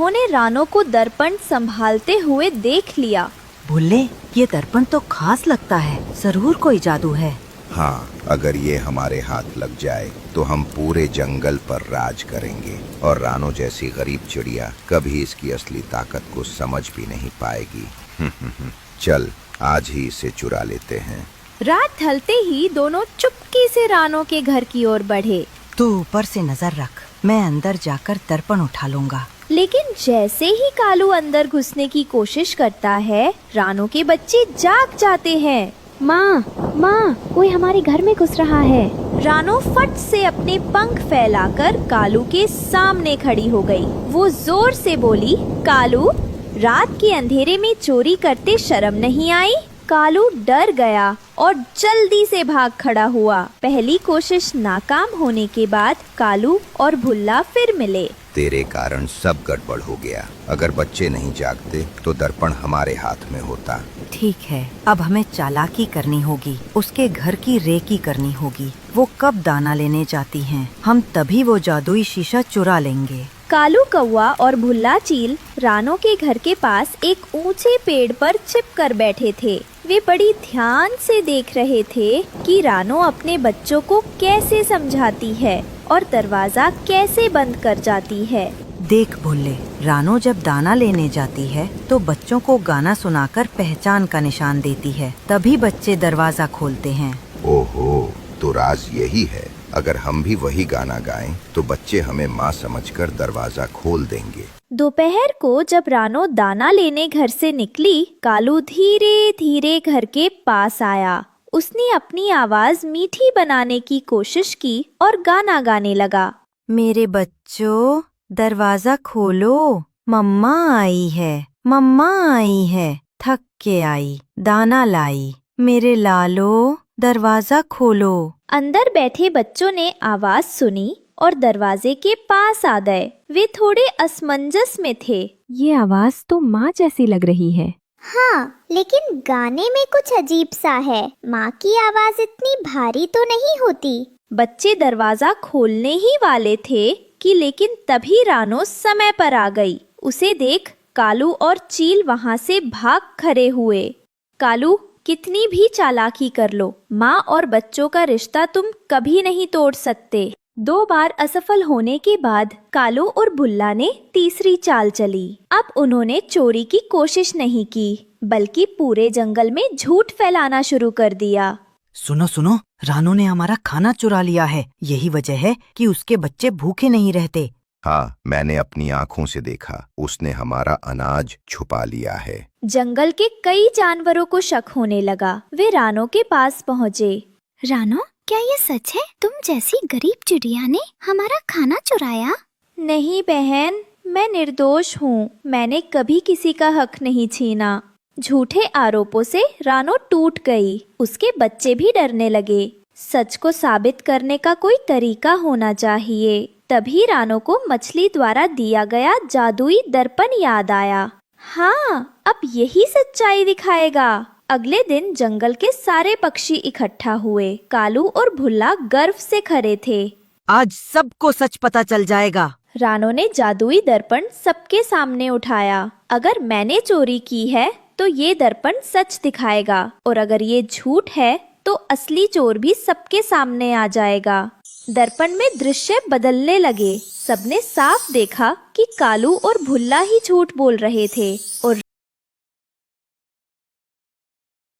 उन्होंने रानो को दर्पण संभालते हुए देख लिया। भुल्ले, ये दर्पण तो खास लगता है, जरूर कोई जादू है। हाँ, अगर ये हमारे हाथ लग जाए तो हम पूरे जंगल पर राज करेंगे और रानो जैसी गरीब चिड़िया कभी इसकी असली ताकत को समझ भी नहीं पाएगी। चल, आज ही इसे चुरा लेते हैं। रात ढलते ही दोनों चुपके से रानो के घर की ओर बढ़े। तू ऊपर से नजर रख, मैं अंदर जाकर दर्पण उठा लूंगा। लेकिन जैसे ही कालू अंदर घुसने की कोशिश करता है, रानो के बच्चे जाग जाते हैं। माँ, कोई हमारे घर में घुस रहा है। रानो फट से अपने पंख फैलाकर कालू के सामने खड़ी हो गई। वो जोर से बोली, कालू, रात के अंधेरे में चोरी करते शर्म नहीं आई? कालू डर गया और जल्दी से भाग खड़ा हुआ। पहली कोशिश नाकाम होने के बाद कालू और भुल्ला फिर मिले। तेरे कारण सब गड़बड़ हो गया। अगर बच्चे नहीं जागते तो दर्पण हमारे हाथ में होता। ठीक है, अब हमें चालाकी करनी होगी, उसके घर की रेकी करनी होगी। वो कब दाना लेने जाती हैं, हम तभी वो जादुई शीशा चुरा लेंगे। कालू कौवा और भुल्ला चील रानो के घर के पास एक ऊंचे पेड़ पर छिपकर बैठे थे। वे बड़ी ध्यान से देख रहे थे कि रानो अपने बच्चों को कैसे समझाती है और दरवाजा कैसे बंद कर जाती है। देख भुल्ले, रानो जब दाना लेने जाती है तो बच्चों को गाना सुनाकर पहचान का निशान देती है, तभी बच्चे दरवाजा खोलते हैं। ओहो, तो राज यही है। अगर हम भी वही गाना गाएं तो बच्चे हमें माँ समझकर दरवाजा खोल देंगे। दोपहर को जब रानो दाना लेने घर से निकली, कालू धीरे धीरे घर के पास आया। उसने अपनी आवाज मीठी बनाने की कोशिश की और गाना गाने लगा। मेरे बच्चों, दरवाजा खोलो, मम्मा आई है, मम्मा आई है, थक के आई, दाना लाई, मेरे लालो, दरवाजा खोलो। अंदर बैठे बच्चों ने आवाज सुनी और दरवाजे के पास आ गए। वे थोड़े असमंजस में थे। ये आवाज तो माँ जैसी लग रही है। हाँ, लेकिन गाने में कुछ अजीब सा है। माँ की आवाज इतनी भारी तो नहीं होती। बच्चे दरवाजा खोलने ही वाले थे कि लेकिन तभी रानो समय पर आ गई। उसे देख कालू और चील वहाँ से भाग खड़े हुए। कालू, कितनी भी चालाकी कर लो, माँ और बच्चों का रिश्ता तुम कभी नहीं तोड़ सकते। 2 बार असफल होने के बाद कालू और भुल्ला ने तीसरी चाल चली। अब उन्होंने चोरी की कोशिश नहीं की, बल्कि पूरे जंगल में झूठ फैलाना शुरू कर दिया। सुनो सुनो, रानो ने हमारा खाना चुरा लिया है। यही वजह है कि उसके बच्चे भूखे नहीं रहते। हाँ, मैंने अपनी आँखों से देखा। उसने हमारा अनाज छुपा लिया है। जंगल के कई जानवरों को शक होने लगा। वे रानो के पास पहुँचे। रानो, क्या ये सच है? तुम जैसी गरीब चिड़िया ने हमारा खाना चुराया? नहीं बहन, मैं निर्दोष हूँ। मैंने कभी किसी का हक नहीं छीना। झूठे आरोपों से रानो टूट गई। उसके बच्चे भी डरने लगे। सच को साबित करने का कोई तरीका होना चाहिए। तभी रानो को मछली द्वारा दिया गया जादुई दर्पण याद आया। हाँ, अब यही सच्चाई दिखाएगा। अगले दिन जंगल के सारे पक्षी इकट्ठा हुए। कालू और भुल्ला गर्व से खड़े थे। आज सबको सच पता चल जाएगा। रानो ने जादुई दर्पण सबके सामने उठाया। अगर मैंने चोरी की है तो ये दर्पण सच दिखाएगा, और अगर ये झूठ है तो असली चोर भी सबके सामने आ जाएगा। दर्पण में दृश्य बदलने लगे। सबने साफ देखा कि कालू और भुल्ला ही झूठ बोल रहे थे और